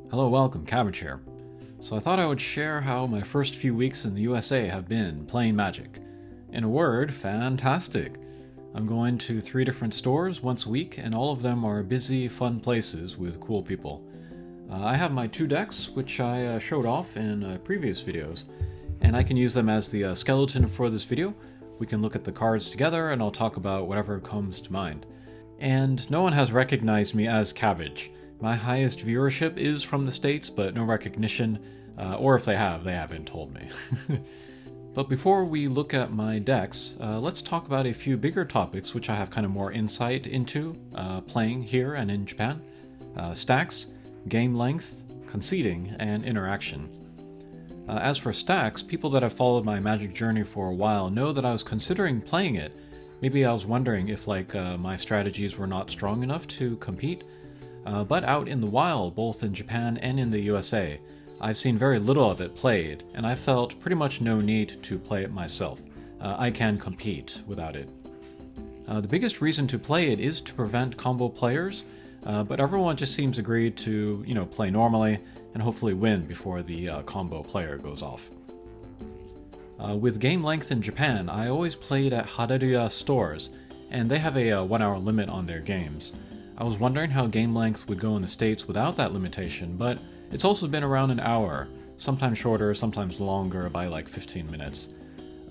Hello, welcome, Cabbage here. So I thought I would share how my first few weeks in the USA have been playing Magic. In a word, fantastic. I'm going to 3 different stores once a week, and all of them are busy, fun places with cool people. I have my 2 decks, which I showed off in previous videos, and I can use them as the skeleton for this video. We can look at the cards together, and I'll talk about whatever comes to mind. And no one has recognized me as Cabbage. My highest viewership is from the States, but no recognition, or if they have, they haven't told me. But before we look at my decks, let's talk about a few bigger topics which I have kind of more insight into playing here and in Japan. Stacks, game length, conceding, and interaction. As for stacks, people that have followed my Magic journey for a while know that I was considering playing it. Maybe I was wondering if my strategies were not strong enough to compete. But out in the wild, both in Japan and in the USA, I've seen very little of it played, and I felt pretty much no need to play it myself. I can compete without it. The biggest reason to play it is to prevent combo players, but everyone just seems agreed to, play normally and hopefully win before the combo player goes off. With game length in Japan, I always played at Hareruya stores, and they have a 1-hour limit on their games. I was wondering how game length would go in the States without that limitation, but it's also been around an hour, sometimes shorter, sometimes longer by 15 minutes.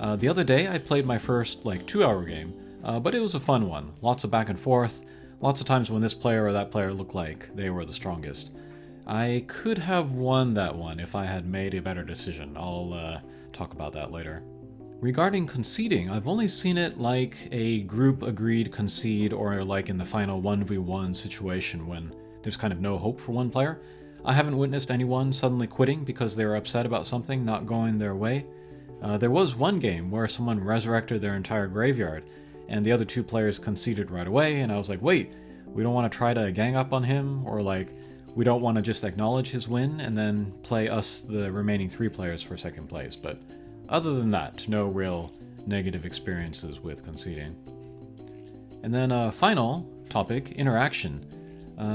The other day I played my first 2-hour game, but it was a fun one. Lots of back and forth, lots of times when this player or that player looked like they were the strongest. I could have won that one if I had made a better decision. I'll talk about that later. Regarding conceding, I've only seen it like a group agreed concede or like in the final 1v1 situation when there's kind of no hope for one player. I haven't witnessed anyone suddenly quitting because they were upset about something not going their way. There was one game where someone resurrected their entire graveyard and the other 2 players conceded right away, and I was like, wait, we don't want to try to gang up on him, or we don't want to just acknowledge his win and then play us, the remaining 3 players, for second place. But other than that, no real negative experiences with conceding. And then final topic, interaction.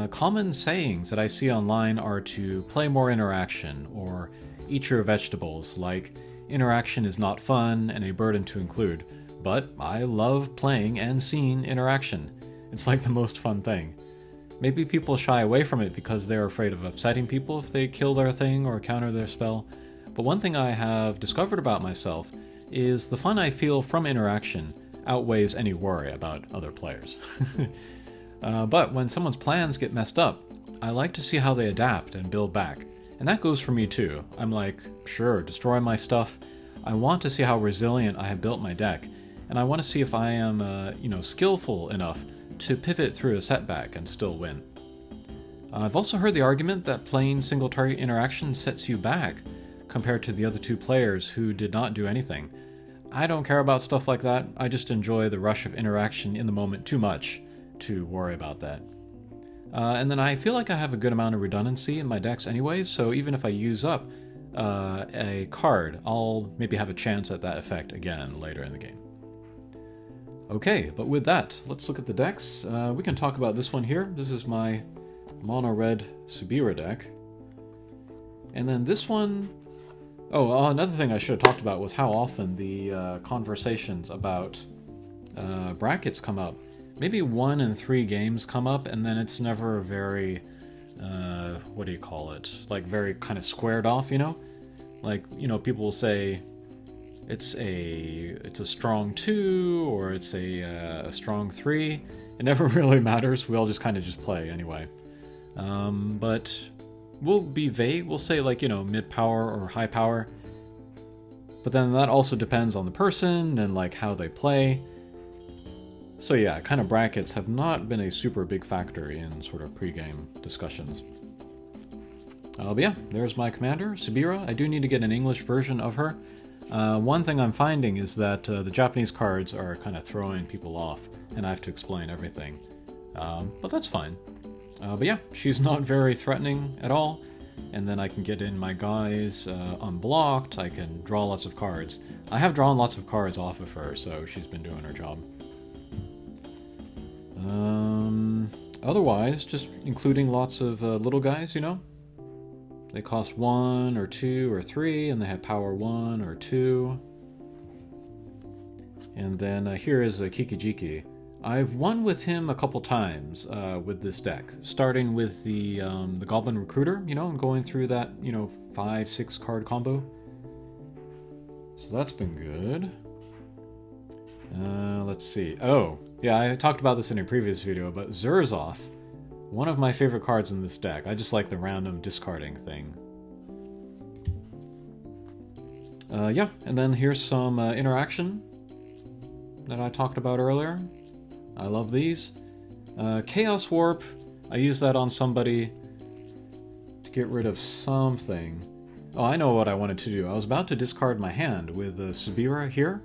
Common sayings that I see online are to play more interaction, or eat your vegetables, like interaction is not fun and a burden to include, but I love playing and seeing interaction. It's like the most fun thing. Maybe people shy away from it because they're afraid of upsetting people if they kill their thing or counter their spell. But one thing I have discovered about myself is the fun I feel from interaction outweighs any worry about other players. But when someone's plans get messed up, I like to see how they adapt and build back. And that goes for me too. I'm like, sure, destroy my stuff. I want to see how resilient I have built my deck, and I want to see if I am, skillful enough to pivot through a setback and still win. I've also heard the argument that playing single target interaction sets you back compared to the other 2 players who did not do anything. I don't care about stuff like that. I just enjoy the rush of interaction in the moment too much to worry about that. And then I feel like I have a good amount of redundancy in my decks anyways, so even if I use up a card, I'll maybe have a chance at that effect again later in the game. Okay, but with that, let's look at the decks. We can talk about this one here. This is my Monored Subira deck. And then this one... Oh, another thing I should have talked about was how often the conversations about brackets come up. Maybe 1 in 3 games come up, and then it's never very, what do you call it? Very kind of squared off, people will say it's a strong 2, or it's a strong 3. It never really matters. We all just kind of just play anyway. But we'll be vague. We'll say mid power or high power. But then that also depends on the person and how they play. So yeah, kind of brackets have not been a super big factor in sort of pre-game discussions. But yeah, there's my commander, Subira. I do need to get an English version of her. One thing I'm finding is that the Japanese cards are kind of throwing people off, and I have to explain everything. But that's fine. But yeah, she's not very threatening at all. And then I can get in my guys unblocked. I can draw lots of cards. I have drawn lots of cards off of her, so she's been doing her job. Otherwise, just including lots of little guys, They cost 1 or 2 or 3, and they have power 1 or 2. And then here is a Kikijiki. I've won with him a couple times with this deck, starting with the Goblin Recruiter, you know, and going through that, you know, 5-6 card combo. So that's been good. Let's see. Oh, yeah, I talked about this in a previous video, but Zurzoth, one of my favorite cards in this deck. I just like the random discarding thing. Yeah, and then here's some interaction that I talked about earlier. I love these. Chaos Warp, I use that on somebody to get rid of something. Oh, I know what I wanted to do. I was about to discard my hand with Subira here,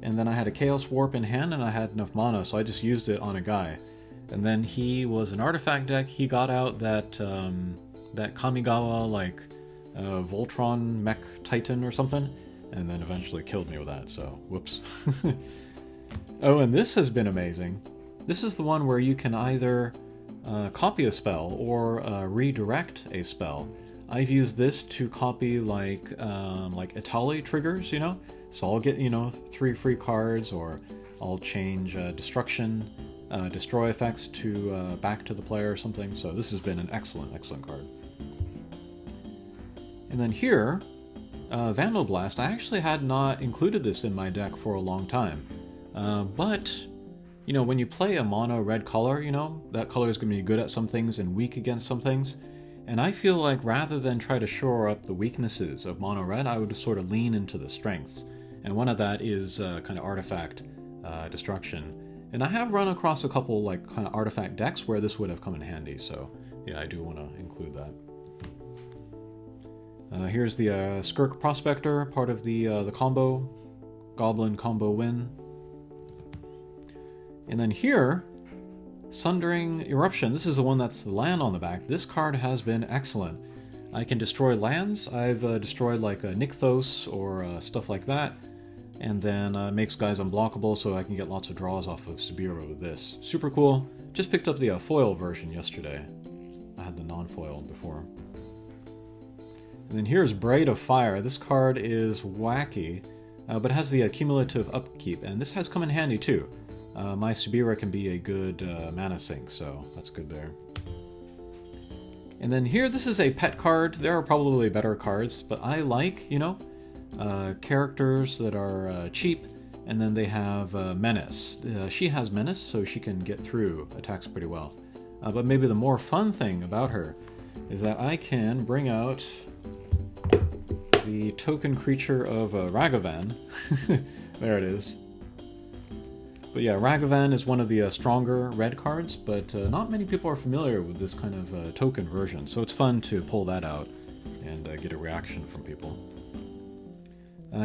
and then I had a Chaos Warp in hand and I had enough mana, so I just used it on a guy. And then he was an artifact deck. He got out that that Kamigawa, like, Voltron Mech Titan or something, and then eventually killed me with that, so whoops. Oh, and this has been amazing. This is the one where you can either copy a spell or redirect a spell. I've used this to copy like Itali triggers, you know? So I'll get, you know, 3 free cards, or I'll change destruction, destroy effects to back to the player or something. So this has been an excellent, excellent card. And then here, Vandal Blast, I actually had not included this in my deck for a long time. But, you know, when you play a mono red color, you know, that color is going to be good at some things and weak against some things. And I feel like rather than try to shore up the weaknesses of mono red, I would sort of lean into the strengths. And one of that is kind of artifact destruction. And I have run across a couple like kind of artifact decks where this would have come in handy. So yeah, I do want to include that. Here's the Skirk Prospector, part of the combo, Goblin combo win. And then here, Sundering Eruption. This is the one that's the land on the back. This card has been excellent. I can destroy lands. I've destroyed like a Nykthos or stuff like that. And then makes guys unblockable, so I can get lots of draws off of Subira with this. Super cool. Just picked up the foil version yesterday. I had the non-foil before. And then here's Braid of Fire. This card is wacky, but has the cumulative upkeep, and this has come in handy too. My Subira can be a good mana sink, so that's good there. And then here, this is a pet card. There are probably better cards, but I like, you know, characters that are cheap, and then they have Menace. She has Menace, so she can get through attacks pretty well. But maybe the more fun thing about her is that I can bring out the token creature of Ragavan. There it is. But yeah, Ragavan is one of the stronger red cards, but not many people are familiar with this kind of token version, so it's fun to pull that out and get a reaction from people.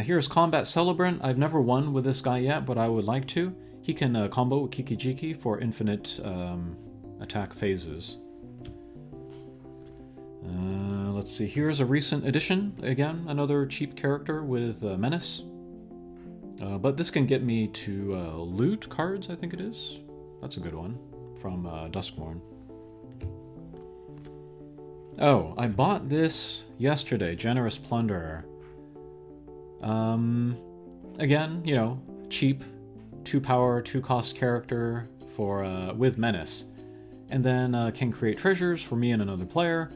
Here's Combat Celebrant. I've never won with this guy yet, but I would like to. He can combo with Kikijiki for infinite attack phases. Let's see, here's a recent addition. Again, another cheap character with Menace. But this can get me to loot cards, I think it is. That's a good one, from Duskmourn. Oh, I bought this yesterday, Generous Plunderer. Again, you know, cheap, 2 power, 2 cost character for with Menace. And then can create treasures for me and another player.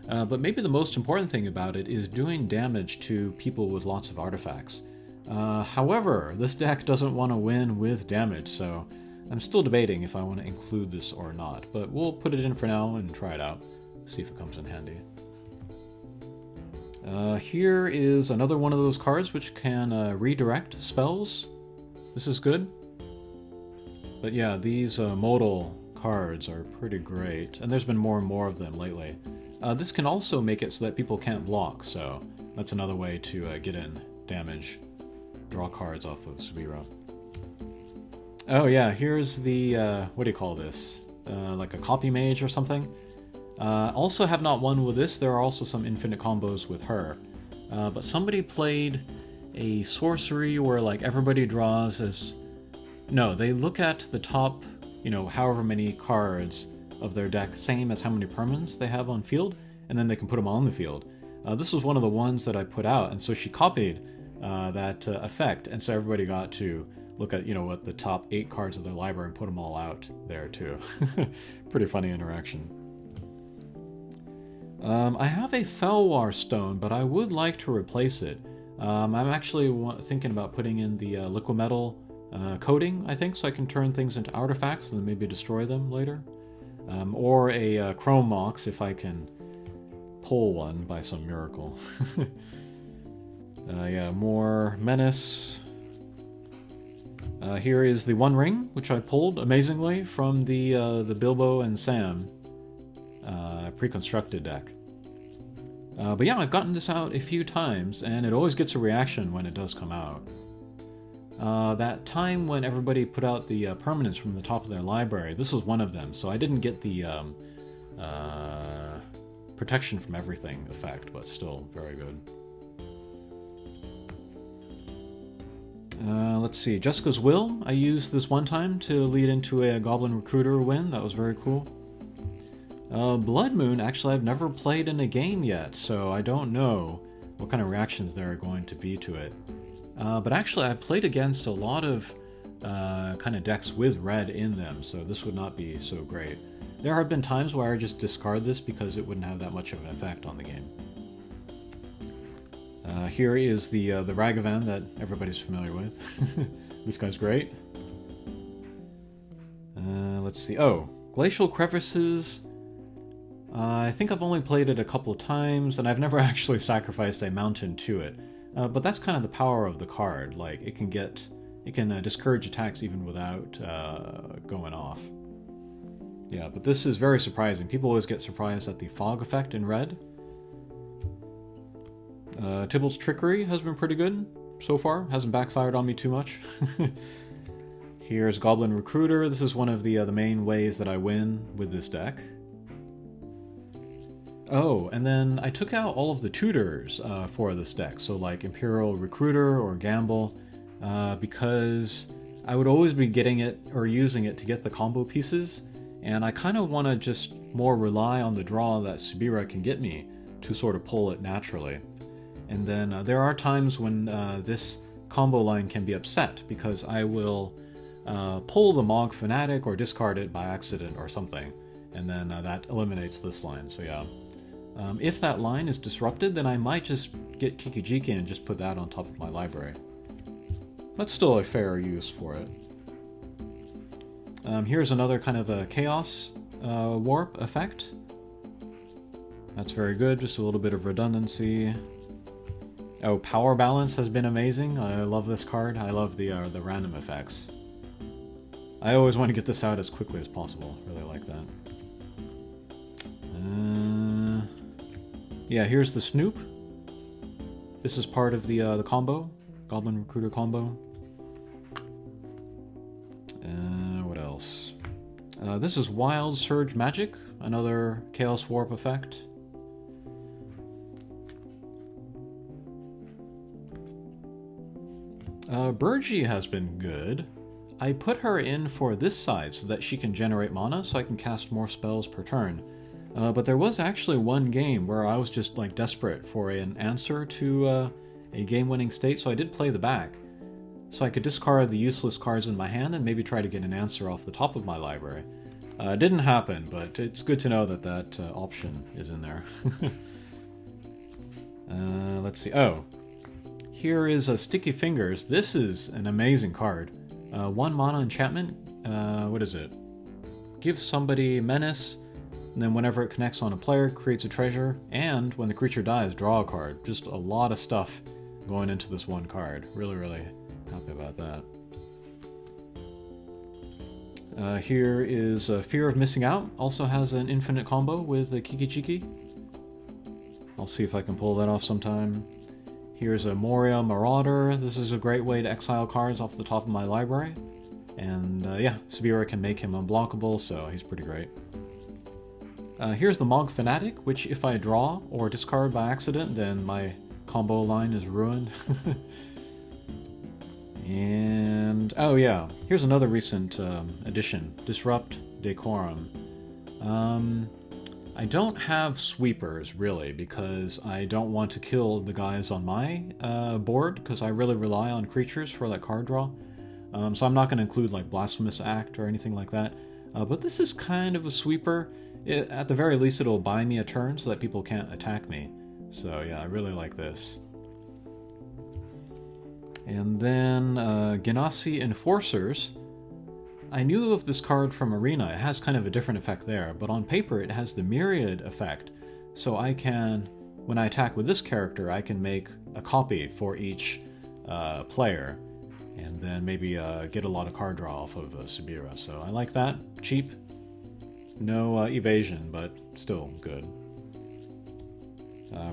But maybe the most important thing about it is doing damage to people with lots of artifacts. However, this deck doesn't want to win with damage, so I'm still debating if I want to include this or not. But we'll put it in for now and try it out, see if it comes in handy. Here is another one of those cards which can redirect spells. This is good. But yeah, these modal cards are pretty great, and there's been more and more of them lately. This can also make it so that people can't block, so that's another way to get in damage. Draw cards off of Subira. Oh yeah, here's the, what do you call this? Like a copy mage or something? Also have not won with this. There are also some infinite combos with her. But somebody played a sorcery where like everybody draws as... No, they look at the top, you know, however many cards of their deck, same as how many permanents they have on field, and then they can put them on the field. This was one of the ones that I put out, and so she copied that effect, and so everybody got to look at, what the top 8 cards of their library and put them all out there too. Pretty funny interaction. I have a Felwar stone, but I would like to replace it. I'm actually thinking about putting in the liquimetal coating, I think, so I can turn things into artifacts and then maybe destroy them later. Or a chrome mox if I can pull one by some miracle. Yeah, more menace. Here is the One Ring, which I pulled amazingly from the Bilbo and Sam pre-constructed deck. But yeah, I've gotten this out a few times, and it always gets a reaction when it does come out. That time when everybody put out the permanents from the top of their library, this was one of them, so I didn't get the protection from everything effect, but still very good. Let's see, Jessica's Will. I used this one time to lead into a Goblin Recruiter win. That was very cool. Blood Moon, actually, I've never played in a game yet, so I don't know what kind of reactions there are going to be to it. But actually, I played against a lot of kind of decks with red in them, so this would not be so great. There have been times where I just discard this because it wouldn't have that much of an effect on the game. Here is the Ragavan that everybody's familiar with. This guy's great. Let's see. Oh, Glacial Crevices. I think I've only played it a couple of times, and I've never actually sacrificed a mountain to it. But that's kind of the power of the card. Like, it can discourage attacks even without going off. Yeah, but this is very surprising. People always get surprised at the fog effect in red. Tybalt's Trickery has been pretty good so far. Hasn't backfired on me too much. Here's Goblin Recruiter. This is one of the main ways that I win with this deck. Oh, and then I took out all of the tutors for this deck, so like Imperial Recruiter or Gamble, because I would always be getting it or using it to get the combo pieces, and I kind of want to just more rely on the draw that Subira can get me to sort of pull it naturally. And then there are times when this combo line can be upset, because I will pull the Mog Fanatic or discard it by accident or something, and then that eliminates this line, so yeah. If that line is disrupted, then I might just get Kikijiki and just put that on top of my library. That's still a fair use for it. Here's another kind of a Chaos Warp effect. That's very good, just a little bit of redundancy. Oh, Power Balance has been amazing. I love this card. I love the random effects. I always want to get this out as quickly as possible. Really like that. Yeah, here's the Snoop. This is part of the combo, Goblin Recruiter combo. What else? This is Wild Surge Magic, another Chaos Warp effect. Burgie has been good. I put her in for this side so that she can generate mana so I can cast more spells per turn. But there was actually one game where I was just like desperate for an answer to a game-winning state, so I did play the back. So I could discard the useless cards in my hand and maybe try to get an answer off the top of my library. It didn't happen, but it's good to know that that option is in there. Let's see. Oh, here is a Sticky Fingers. This is an amazing card. 1 mana enchantment. What is it? Give somebody Menace, and then whenever it connects on a player, creates a treasure, and when the creature dies, draw a card. Just a lot of stuff going into this one card. Really, really happy about that. Here is Fear of Missing Out. Also has an infinite combo with Kiki-Chiki. I'll see if I can pull that off sometime. Here's a Moria Marauder. This is a great way to exile cards off the top of my library. And yeah, Subira can make him unblockable, so he's pretty great. Here's the Mog Fanatic, which if I draw or discard by accident, then my combo line is ruined. And, oh yeah, here's another recent addition, Disrupt Decorum. I don't have sweepers, really, because I don't want to kill the guys on my board, because I really rely on creatures for that card draw. So I'm not going to include like Blasphemous Act or anything like that. But this is kind of a sweeper. At the very least, it'll buy me a turn so that people can't attack me. So yeah, I really like this. And then Genasi Enforcers. I knew of this card from Arena. It has kind of a different effect there, but on paper it has the Myriad effect. So I can, when I attack with this character, I can make a copy for each player, and then maybe get a lot of card draw off of Subira. So I like that. Cheap. No evasion, but still good.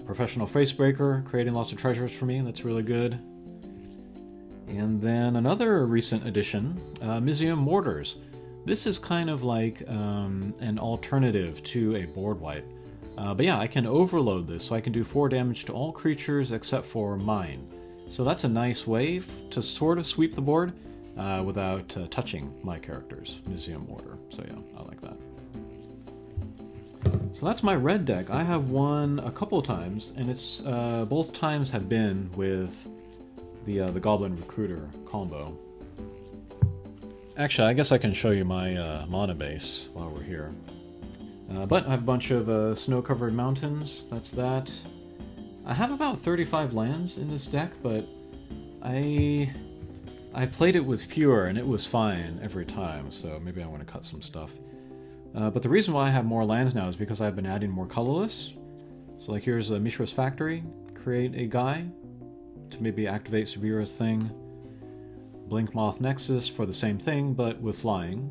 Professional Facebreaker, creating lots of treasures for me. That's really good. And then another recent addition, Mizium Mortars. This is kind of like an alternative to a board wipe. But yeah, I can overload this, so I can do 4 damage to all creatures except for mine. So that's a nice way to sort of sweep the board without touching my characters. Mizium Mortar. So yeah, I like that. So that's my red deck. I have won a couple times, and it's both times have been with the Goblin Recruiter combo. Actually, I guess I can show you my mana base while we're here. But I have a bunch of snow-covered mountains. That's that. I have about 35 lands in this deck, but I played it with fewer, and it was fine every time, so maybe I want to cut some stuff. But the reason why I have more lands now is because I've been adding more colorless. So like here's a Mishra's Factory. Create a guy to maybe activate Subira's thing. Blink Moth Nexus for the same thing, but with flying.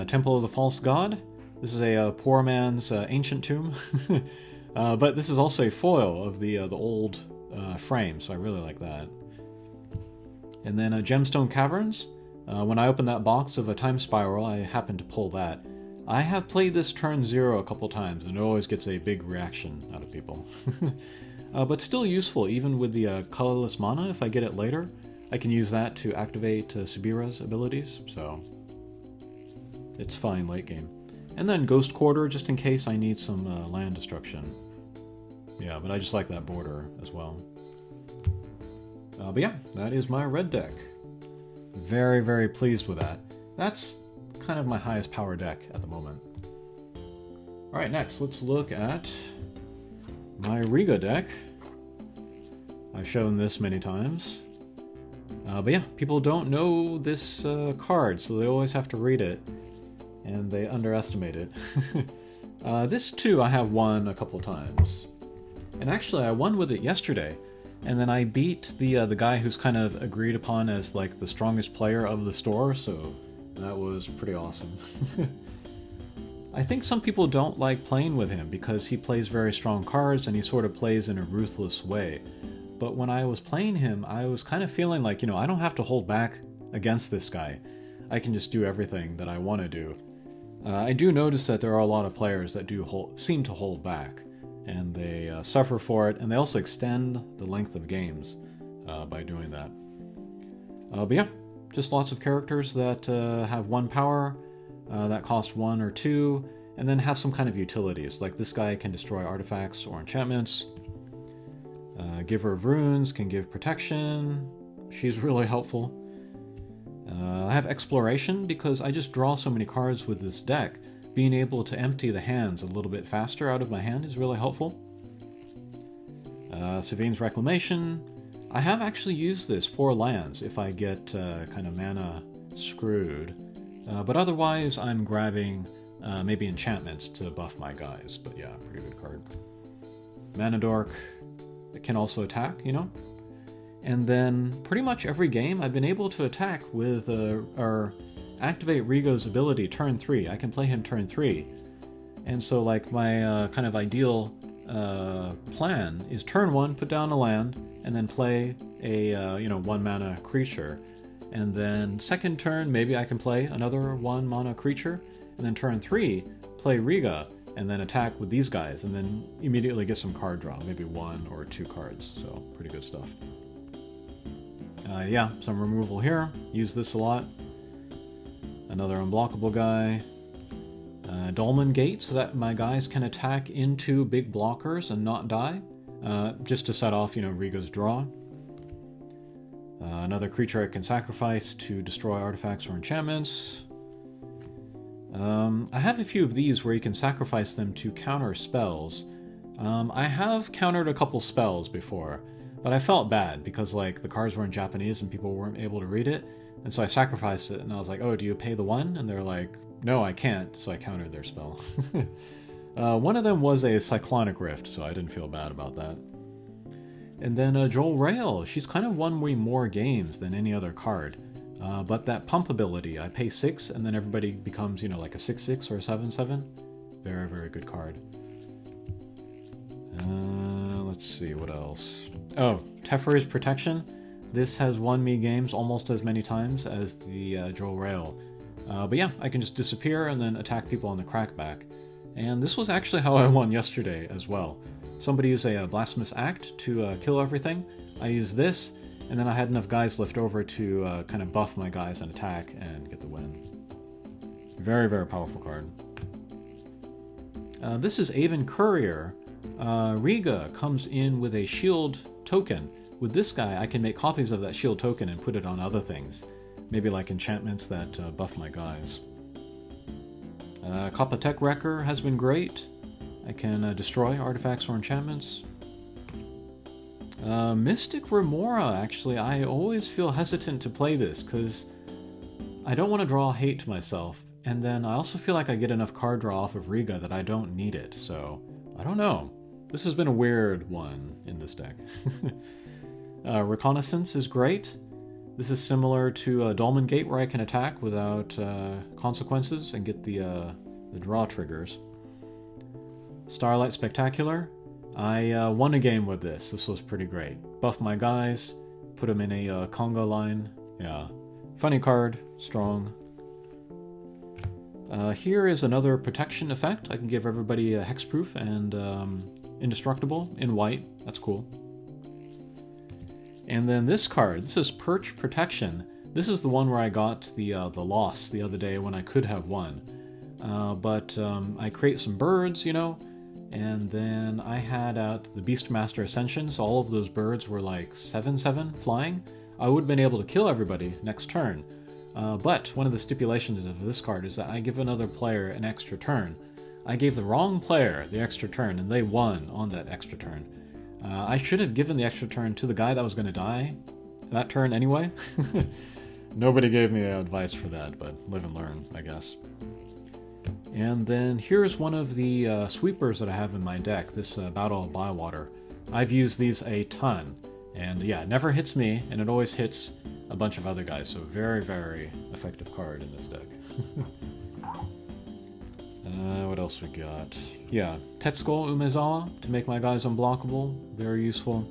Temple of the False God. This is a poor man's ancient tomb. But this is also a foil of the old frame, so I really like that. And then Gemstone Caverns. When I opened that box of a Time Spiral, I happened to pull that. I have played this turn 0 a couple times, and it always gets a big reaction out of people. But still useful, even with the colorless mana. If I get it later, I can use that to activate Subira's abilities, so it's fine late game. And then Ghost Quarter, just in case I need some land destruction. Yeah, but I just like that border as well. But yeah, that is my red deck. Very, very pleased with that. That's kind of my highest power deck at the moment. Alright, next, let's look at my Rigo deck. I've shown this many times. But yeah, people don't know this card, so they always have to read it, and they underestimate it. This too I have won a couple times. And actually I won with it yesterday, and then I beat the guy who's kind of agreed upon as like the strongest player of the store, so that was pretty awesome. I think some people don't like playing with him because he plays very strong cards and he sort of plays in a ruthless way. But when I was playing him, I was kind of feeling like, I don't have to hold back against this guy. I can just do everything that I want to do. I do notice that there are a lot of players that do seem to hold back, and they suffer for it, and they also extend the length of games by doing that. But yeah, just lots of characters that have 1 power, that cost 1 or 2, and then have some kind of utilities. Like this guy can destroy artifacts or enchantments. Giver of Runes can give protection. She's really helpful. I have Exploration because I just draw so many cards with this deck. Being able to empty the hands a little bit faster out of my hand is really helpful. Savine's Reclamation. I have actually used this for lands if I get kind of mana screwed. But otherwise I'm grabbing maybe enchantments to buff my guys. But yeah, pretty good card. Mana Dork. It can also attack, And then pretty much every game I've been able to attack with or activate Rigo's ability turn 3. I can play him turn 3. And so like my kind of ideal plan is turn 1, put down a land, and then play a 1 mana creature. And then second turn maybe I can play another 1 mana creature, and then turn 3 play Riga, and then attack with these guys, and then immediately get some card draw, maybe 1 or 2 cards, so pretty good stuff. Yeah, some removal here, use this a lot. Another unblockable guy. Dolmen Gate, so that my guys can attack into big blockers and not die, just to set off, Rigo's draw. Another creature I can sacrifice to destroy artifacts or enchantments. I have a few of these where you can sacrifice them to counter spells. I have countered a couple spells before, but I felt bad because the cards were in Japanese and people weren't able to read it, and so I sacrificed it, and I was like, oh, do you pay the one? And they're like, no, I can't, so I countered their spell. One of them was a Cyclonic Rift, so I didn't feel bad about that. And then Joel Rail, she's kind of won me more games than any other card. But that pump ability, I pay 6, and then everybody becomes, like a 6/6 or a 7/7. Very, very good card. Let's see, what else? Oh, Teferi's Protection. This has won me games almost as many times as the Joel Rail. But yeah, I can just disappear and then attack people on the crackback. And this was actually how I won yesterday as well. Somebody used a Blasphemous Act to kill everything. I used this, and then I had enough guys left over to kind of buff my guys and attack and get the win. Very, very powerful card. This is Avon Courier. Riga comes in with a shield token. With this guy, I can make copies of that shield token and put it on other things. Maybe like enchantments that buff my guys. Kopatek Wrecker has been great. I can destroy artifacts or enchantments. Mystic Remora, actually, I always feel hesitant to play this because I don't want to draw hate to myself, and then I also feel like I get enough card draw off of Riga that I don't need it, so I don't know. This has been a weird one in this deck. Reconnaissance is great. This is similar to Dolmen Gate, where I can attack without consequences and get the draw triggers. Starlight Spectacular. I won a game with this. This was pretty great. Buff my guys, put them in a conga line. Yeah. Funny card, strong. Here is another protection effect. I can give everybody a hexproof and indestructible in white. That's cool. And then this card, this is Perch Protection. This is the one where I got the loss the other day when I could have won. But I create some birds, and then I had out the Beastmaster Ascension, so all of those birds were like 7/7 flying. I would have been able to kill everybody next turn. But one of the stipulations of this card is that I give another player an extra turn. I gave the wrong player the extra turn, and they won on that extra turn. I should have given the extra turn to the guy that was going to die that turn anyway. Nobody gave me advice for that, but live and learn, I guess. And then here's one of the sweepers that I have in my deck, this Battle of Bywater. I've used these a ton, and yeah, it never hits me, and it always hits a bunch of other guys, so very, very effective card in this deck. What else we got? Yeah, Tetsuko Umezawa to make my guys unblockable, very useful.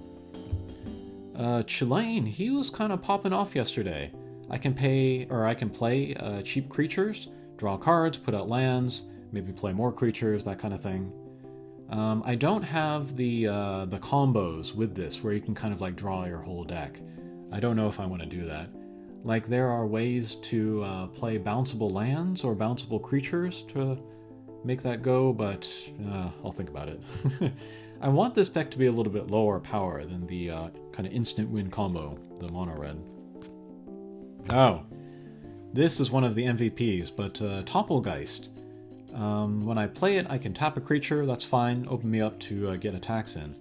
Chilean, he was kind of popping off yesterday. I can play cheap creatures, draw cards, put out lands, maybe play more creatures, that kind of thing. I don't have the combos with this, where you can kind of like draw your whole deck. I don't know if I want to do that. Like, there are ways to play bounceable lands or bounceable creatures to make that go, but I'll think about it. I want this deck to be a little bit lower power than the kind of instant win combo, the mono red. Oh, this is one of the MVPs, but Toppelgeist. When I play it, I can tap a creature, that's fine, open me up to get attacks in.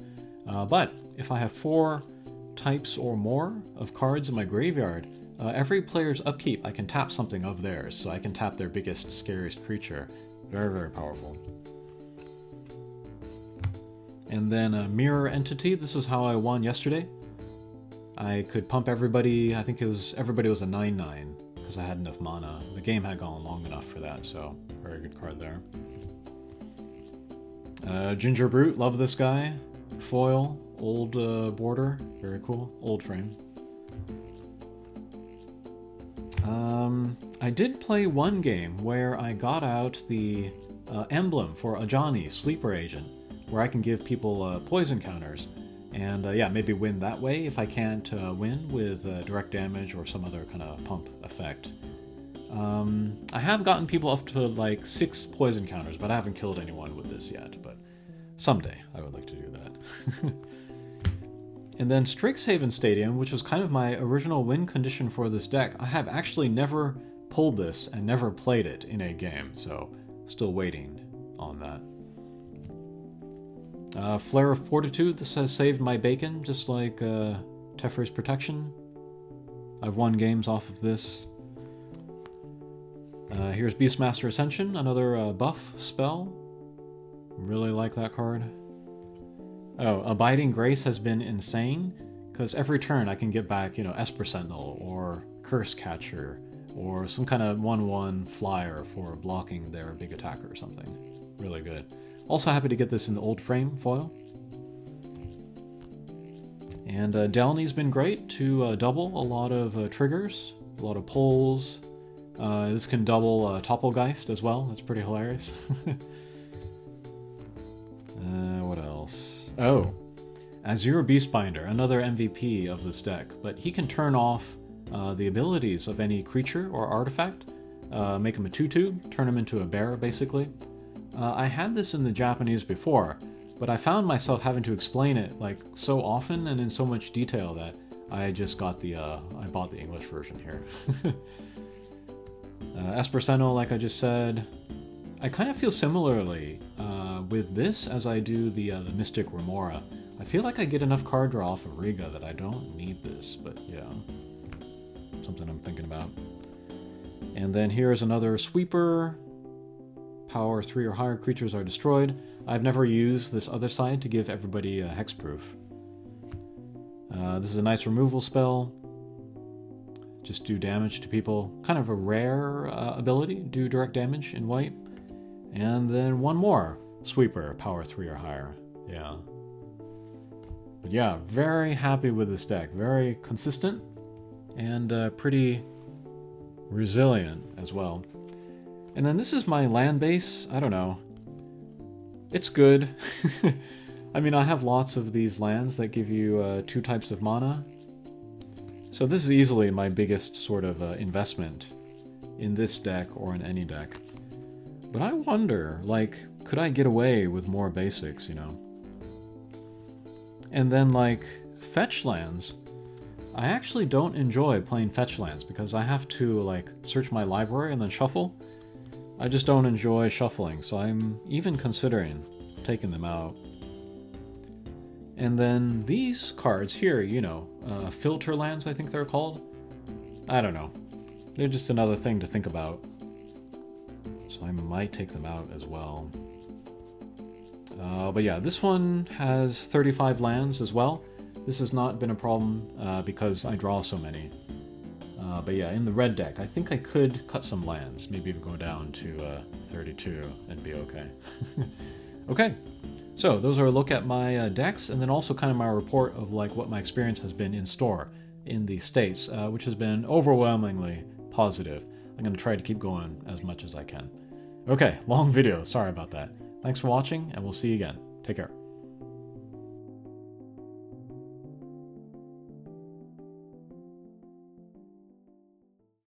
But if I have 4 types or more of cards in my graveyard, every player's upkeep I can tap something of theirs, so I can tap their biggest, scariest creature. Very, very powerful. And then Mirror Entity, this is how I won yesterday. I could pump everybody, I think everybody was a 9/9, because I had enough mana. The game had gone long enough for that, so very good card there. Ginger Brute, love this guy. Foil, old border, very cool, old frame. I did play one game where I got out the emblem for Ajani, Sleeper Agent, where I can give people poison counters, and yeah, maybe win that way if I can't win with direct damage or some other kind of pump effect. I have gotten people up to like 6 poison counters, but I haven't killed anyone with this yet, but someday I would like to do that. And then Strixhaven Stadium, which was kind of my original win condition for this deck, I have actually never pulled this and never played it in a game, so still waiting on that. Flare of Fortitude, this has saved my bacon, just like Teferi's Protection. I've won games off of this. Here's Beastmaster Ascension, another buff spell. Really like that card. Oh, Abiding Grace has been insane, because every turn I can get back, Esper Sentinel, or Curse Catcher, or some kind of 1/1 flyer for blocking their big attacker or something. Really good. Also happy to get this in the old frame foil. And Delny's been great to double a lot of triggers, a lot of pulls. This can double Toppelgeist as well. That's pretty hilarious. What else? Oh, Azure Beastbinder, another MVP of this deck, but he can turn off the abilities of any creature or artifact, make him a 2/2, turn him into a bear, basically. I had this in the Japanese before, but I found myself having to explain it like so often and in so much detail that I just got I bought the English version here. Esper Sentinel, like I just said. I kind of feel similarly with this as I do the Mystic Remora. I feel like I get enough card draw off of Riga that I don't need this, but yeah, something I'm thinking about. And then here's another sweeper. Power 3 or higher creatures are destroyed. I've never used this other side to give everybody a hexproof. This is a nice removal spell. Just do damage to people. Kind of a rare ability, do direct damage in white. And then one more sweeper, power 3 or higher. Yeah. But yeah, very happy with this deck. Very consistent and pretty resilient as well. And then this is my land base. I don't know. It's good. I mean, I have lots of these lands that give you 2 types of mana. So this is easily my biggest sort of investment in this deck or in any deck. But I wonder, like, could I get away with more basics, And then, like, fetch lands. I actually don't enjoy playing fetch lands because I have to, like, search my library and then shuffle. I just don't enjoy shuffling, so I'm even considering taking them out. And then these cards here, filter lands, I think they're called. I don't know. They're just another thing to think about. So I might take them out as well. But yeah, this one has 35 lands as well. This has not been a problem because I draw so many. But yeah, in the red deck, I think I could cut some lands. Maybe go down to 32 and be okay. Okay, so those are a look at my decks, and then also kind of my report of like what my experience has been in store in the States, which has been overwhelmingly positive. I'm going to try to keep going as much as I can. Okay, long video, sorry about that. Thanks for watching, and we'll see you again. Take care.